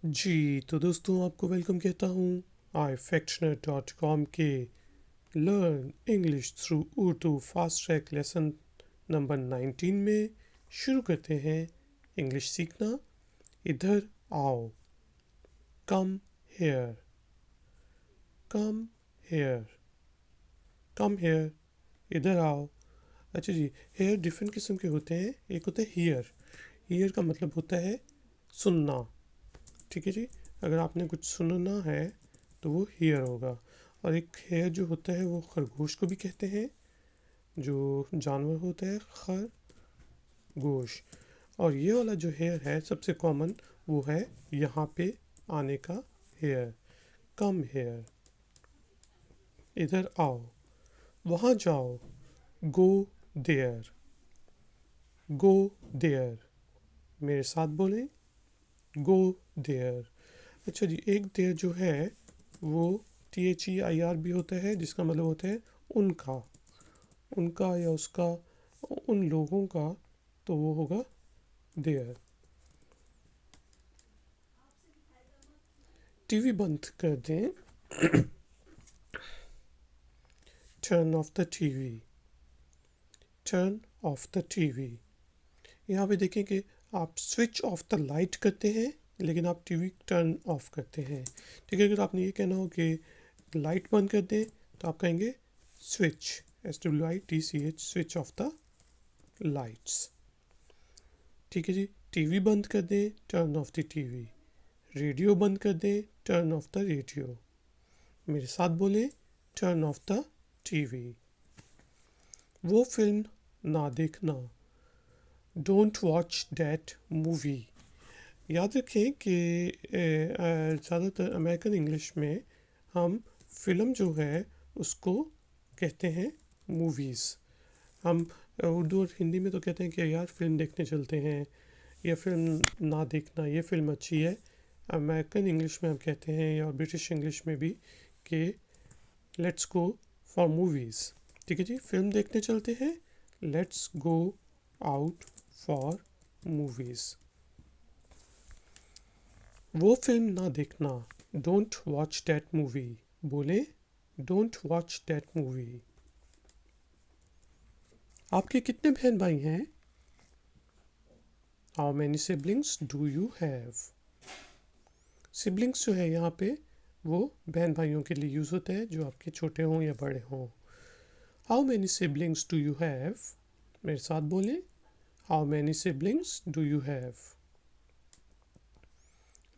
जी, तो दोस्तों आपको वेलकम कहता हूँ iFactioner.com के learn English through Urdu fast track lesson number 19 में। शुरू करते हैं इंग्लिश सीखना। इधर आओ, come here, come here, come here, इधर आओ। अच्छा जी, हेयर डिफरेंट किस्म के होते हैं। एक होता है हीयर, हीयर का मतलब होता है सुनना। ठीक है जी, अगर आपने कुछ सुनना है तो वो हीयर होगा। और एक हेयर जो होता है वो खरगोश को भी कहते हैं, जो जानवर होता है खरगोश। और ये वाला जो हेयर है सबसे कॉमन, वो है यहाँ पे आने का हेयर, कम हेयर, इधर आओ, वहाँ जाओ, गो देयर, गो देयर, मेरे साथ बोलें, गो देयर। अच्छा जी, एक देयर जो है वो THEIR भी होता है, जिसका मतलब होता है उनका, उनका या उसका, उन लोगों का, तो वो होगा देयर। टीवी बंद कर दें, turn off the TV, turn off the TV. यहाँ पे देखें कि आप स्विच ऑफ द लाइट करते हैं, लेकिन आप टीवी टर्न ऑफ करते हैं। ठीक है, अगर आपने ये कहना हो कि लाइट बंद कर दें तो आप कहेंगे switch, SWITCH, switch off the lights. ठीक है जी, टीवी बंद कर दें, turn off the TV. Radio बंद कर दें, टर्न ऑफ द रेडियो। मेरे साथ बोलें, टर्न ऑफ द टीवी। वो फिल्म ना देखना, डोंट वॉच दैट मूवी। याद रखें कि ज़्यादातर अमेरिकन इंग्लिश में हम फिल्म जो है उसको कहते हैं मूवीज़। हम उर्दू और हिंदी में तो कहते हैं कि यार फिल्म देखने चलते हैं, या फिल्म ना देखना, ये फिल्म अच्छी है। अमेरिकन इंग्लिश में हम कहते हैं, और ब्रिटिश इंग्लिश में भी, कि लेट्स गो फॉर मूवीज़। ठीक है जी, फिल्म देखने चलते हैं, let's go out for movies. वो फिल्म ना देखना, डोंट वॉच दैट मूवी। बोले, डोंट वॉच दैट मूवी। आपके कितने बहन भाई हैं? How many siblings do you have? Siblings जो है यहाँ पे वो बहन भाइयों के लिए यूज़ होता है, जो आपके छोटे हों या बड़े हों। How many siblings do you have? मेरे साथ बोलें, how many siblings do you have?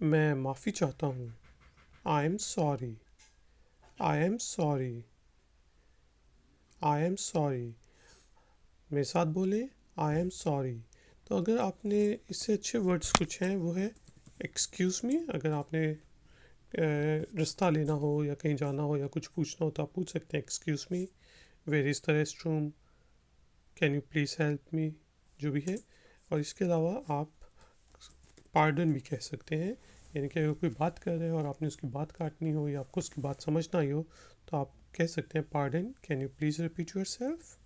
मैं माफ़ी चाहता हूँ, I am sorry, I am sorry, I am sorry. मेरे साथ बोलें, आई एम सॉरी। तो अगर आपने इससे अच्छे वर्ड्स कुछ हैं, वो है एक्सक्यूज़ मी। अगर आपने रास्ता लेना हो या कहीं जाना हो या कुछ पूछना हो तो आप पूछ सकते हैं excuse me, where is the rest room, can you please help me, जो भी है। और इसके अलावा आप पार्डन भी कह सकते हैं, यानी कि अगर कोई बात कर रहे हो और आपने उसकी बात काटनी हो या आपको उसकी बात समझ ना आई हो, तो आप कह सकते हैं pardon, can you please repeat your self.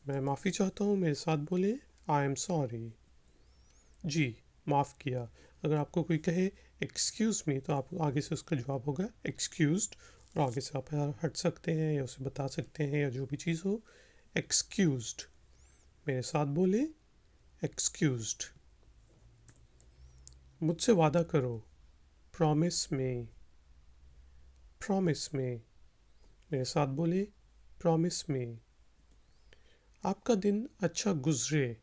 मैं माफ़ी चाहता हूँ, मेरे साथ बोलें, आई एम सॉरी। जी, माफ़ किया। अगर आपको कोई कहे एक्सक्यूज़ मी, तो आप आगे से उसका जवाब होगा एक्सक्यूज़ड, और आगे से आप हट सकते हैं या उसे बता सकते हैं, या जो भी चीज़ हो, एक्सक्यूज़ड। मेरे साथ बोले, एक्सक्यूज़ड। मुझसे वादा करो, प्रॉमिस में, प्रॉमिस में। मेरे साथ बोले, प्रॉमिस में। आपका दिन अच्छा गुजरे,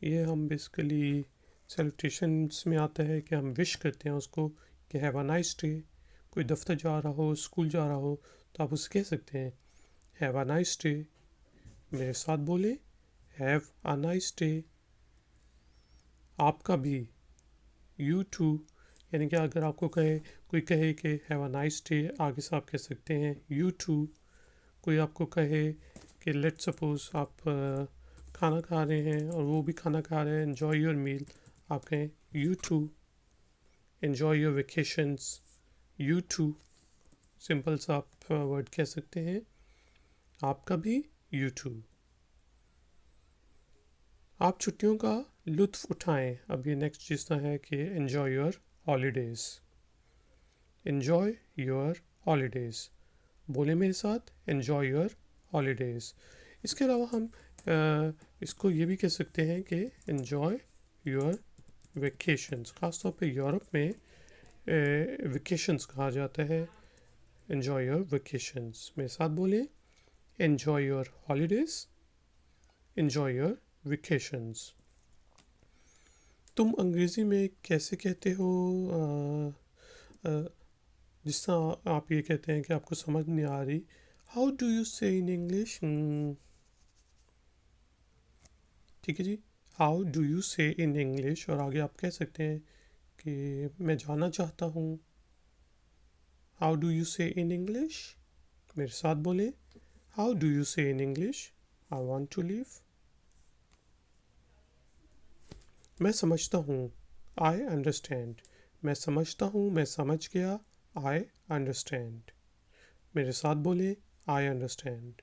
ये हम बेसिकली सेलिब्रेशंस में आता है कि हम विश करते हैं उसको कि हैव अ नाइस डे। कोई दफ्तर जा रहा हो, स्कूल जा रहा हो, तो आप उसे कह सकते हैं हैव अ नाइस डे। मेरे साथ बोले, हैव अ नाइस डे। आपका भी, यू टू। यानी कि अगर आपको कहे, कोई कहे कि हैव अ नाइस डे, आगे से आप कह सकते हैं यू टू। कोई आपको कहे कि लेट सपोज आप खाना खा रहे हैं और वो भी खाना खा रहे हैं, एन्जॉय योर मील, आप कहें you too. Enjoy your vacations, you too. Simple सा आप वर्ड कह सकते हैं, आपका भी, यू टू। आप छुट्टियों का लुत्फ़ उठाएं। अब ये नेक्स्ट चीज़ है कि enjoy your holidays. Enjoy your holidays, बोले मेरे साथ, एन्जॉय योर हॉलीडेज़। इसके अलावा हम इसको ये भी कह सकते हैं कि एन्जॉय योर वेकेशंस। ख़ासतौर पे यूरोप में वेकेशंस कहा जाता है। एन्जॉय योर वेकेशंस, मेरे साथ बोलें, enjoy your holidays, enjoy your vacations. तुम अंग्रेज़ी में कैसे कहते हो? जिस तरह आप ये कहते हैं कि आपको समझ नहीं आ रही, how do you say in English? ठीक है जी, how do you say in English. और आगे आप कह सकते हैं कि मैं जाना चाहता हूँ। How do you say in English? मेरे साथ बोलें, how do you say in English? I want to leave. मैं समझता हूँ, आई अंडरस्टैंड। मैं समझता हूँ, मैं समझ गया, आई अंडरस्टैंड। मेरे साथ बोलें, आई अंडरस्टैंड।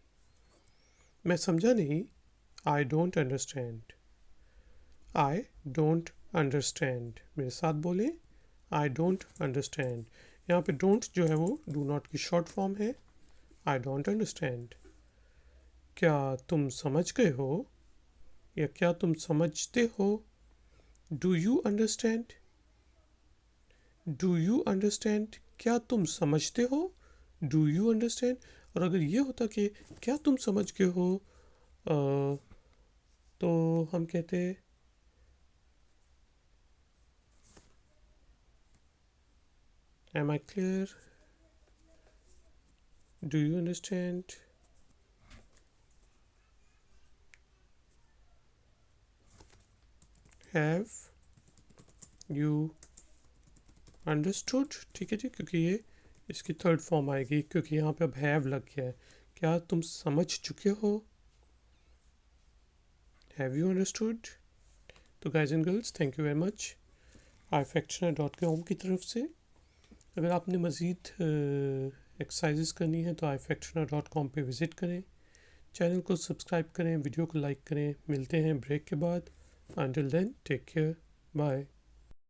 मैं समझा नहीं, I don't understand. I don't understand. मेरे साथ बोलें, आई डोंट अंडरस्टैंड। यहाँ पे डोंट जो है वो डू नॉट की शॉर्ट फॉर्म है। I don't understand. क्या तुम समझ गए हो या क्या तुम समझते हो? Do you understand? Do you understand, क्या तुम समझते हो? Do you understand. और अगर ये होता कि क्या तुम समझ गए हो, तो हम कहते am I clear? Do you understand? Have you understood? ठीक है जी, क्योंकि ये इसकी थर्ड फॉर्म आएगी, क्योंकि यहाँ पे अब हैव लग गया है। क्या तुम समझ चुके हो? Have you understood? तो guys and girls, thank you very much ifactioner.com की तरफ से। अगर आपने मज़ीद एक्सरसाइजेस करनी है तो ifactioner.com पे विज़िट करें, चैनल को सब्सक्राइब करें, वीडियो को लाइक करें। मिलते हैं ब्रेक के बाद। Until then, take care, bye.